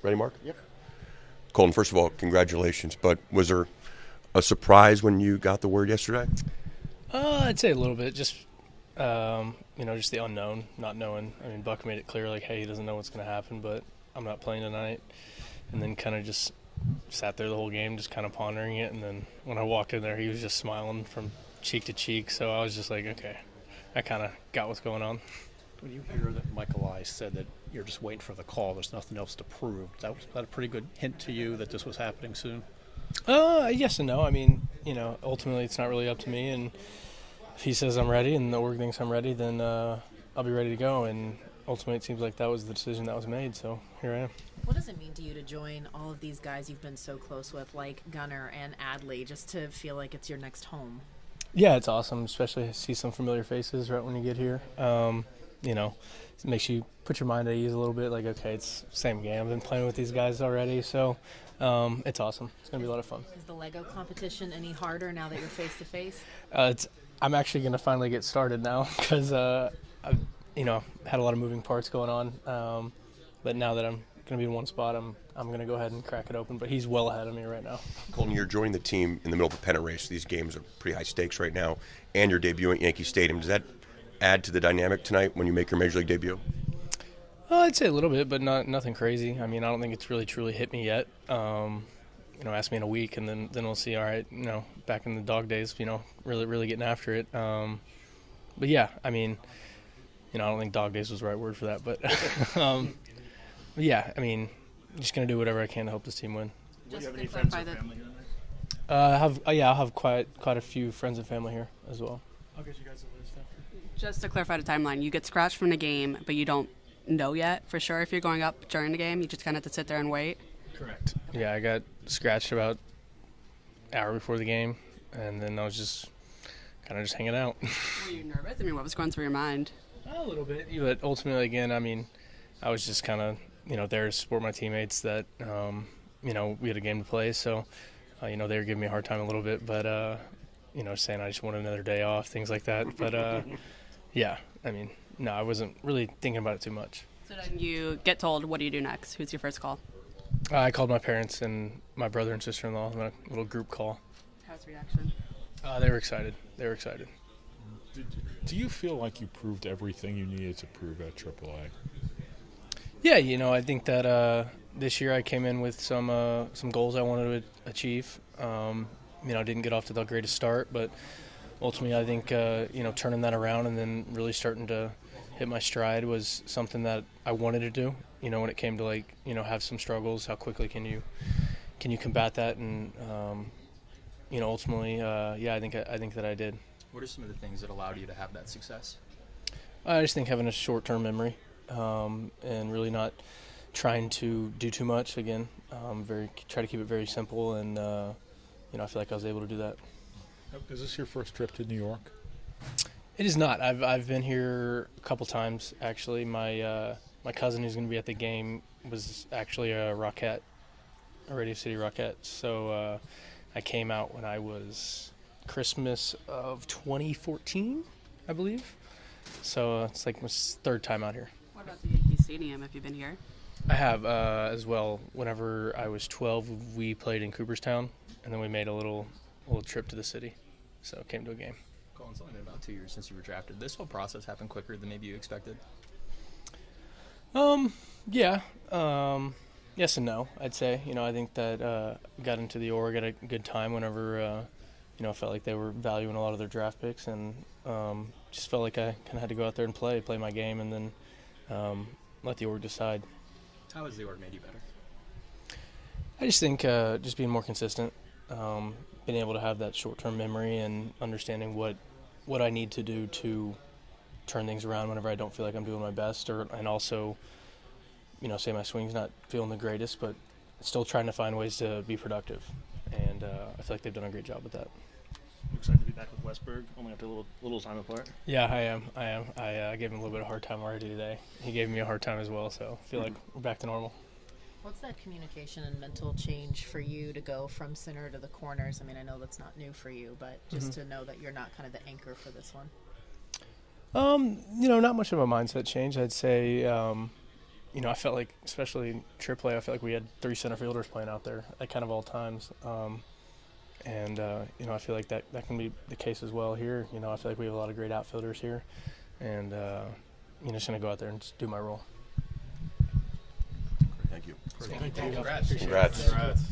Ready, Mark? Yep. Colton, first of all, congratulations. But was there a surprise when you got the word yesterday? I'd say a little bit. Just just the unknown, not knowing. I mean, Buck made it clear, like, hey, he doesn't know what's going to happen, but I'm not playing tonight. And then kind of just sat there the whole game, just kind of pondering it. And then when I walked in there, he was just smiling from cheek to cheek. So I was just like, okay, I kind of got what's going on. When you hear that Michael I said that you're just waiting for the call, there's nothing else to prove, was that a pretty good hint to you that this was happening soon? Yes and no. I mean, ultimately it's not really up to me. And if he says I'm ready and the org thinks I'm ready, then I'll be ready to go. And ultimately it seems like that was the decision that was made. So here I am. What does it mean to you to join all of these guys you've been so close with, like Gunnar and Adley, just to feel like it's your next home? Yeah, it's awesome, especially to see some familiar faces right when you get here. It makes you put your mind at ease a little bit. Like, okay, it's the same game. I've been playing with these guys already, so it's awesome. It's going to be a lot of fun. Is the Lego competition any harder now that you're face-to-face? I'm actually going to finally get started now because I've had a lot of moving parts going on. But now that I'm going to be in one spot, I'm going to go ahead and crack it open. But he's well ahead of me right now. Colton, you're joining the team in the middle of a pennant race. These games are pretty high stakes right now, and you're debuting at Yankee Stadium. Does that add to the dynamic tonight when you make your Major League debut? I'd say a little bit, but nothing crazy. I mean, I don't think it's really truly hit me yet. Ask me in a week, and then we'll see. All right, back in the dog days, really getting after it. But yeah, I mean, I don't think dog days was the right word for that, but yeah, I mean, just gonna do whatever I can to help this team win. Do you have any friends or family here? I'll have quite a few friends and family here as well. I'll get you guys a list after. Just to clarify the timeline, you get scratched from the game, but you don't know yet for sure if you're going up during the game. You just kind of have to sit there and wait. Correct. Yeah, I got scratched about an hour before the game, and then I was just kind of just hanging out. Were you nervous? I mean, what was going through your mind? A little bit, but ultimately, again, I mean, I was just kind of, there to support my teammates that, we had a game to play, so, they were giving me a hard time a little bit, but, saying I just wanted another day off, things like that. But, yeah, I mean, no, I wasn't really thinking about it too much. So then you get told, what do you do next? Who's your first call? I called my parents and my brother and sister-in-law on a little group call. How's the reaction? They were excited. Do you feel like you proved everything you needed to prove at AAA? Yeah, I think that this year I came in with some goals I wanted to achieve. Didn't get off to the greatest start, but ultimately I think, turning that around and then really starting to hit my stride was something that I wanted to do. When it came to have some struggles, how quickly can you combat that? And, ultimately, I think that I did. What are some of the things that allowed you to have that success? I just think having a short-term memory and really not trying to do too much. Again, try to keep it very simple, and I feel like I was able to do that. Is this your first trip to New York? It is not. I've been here a couple times actually. My cousin who's going to be at the game was actually a Rockette, a Radio City Rockette. So I came out when I was Christmas of 2014, I believe. So it's like my third time out here. What about the Yankee Stadium? Have you been here? I have as well. Whenever I was 12, we played in Cooperstown, and then we made a little trip to the city. So came to a game. Colin, it's only been about 2 years since you were drafted. This whole process happened quicker than maybe you expected. Yeah. Yes and no, I'd say. I think that got into the org at a good time whenever, I felt like they were valuing a lot of their draft picks, and just felt like I kind of had to go out there and play my game, and then let the org decide. How has the org made you better? I just think just being more consistent, being able to have that short-term memory and understanding what I need to do to turn things around whenever I don't feel like I'm doing my best, and also, say my swing's not feeling the greatest, but still trying to find ways to be productive. And I feel like they've done a great job with that. You excited to be back with Westberg, only after a little time apart? Yeah, I am. I gave him a little bit of a hard time already today. He gave me a hard time as well, so I feel like we're back to normal. What's that communication and mental change for you to go from center to the corners? I mean, I know that's not new for you, but just to know that you're not kind of the anchor for this one. Not much of a mindset change. I'd say, you know, I felt like, especially in AAA, I felt like we had 3 center fielders playing out there at kind of all times. You know, I feel like that can be the case as well here. You know, I feel like we have a lot of great outfielders here. And, you know, just going to go out there and just do my role. Thank you. Thank you. Congrats.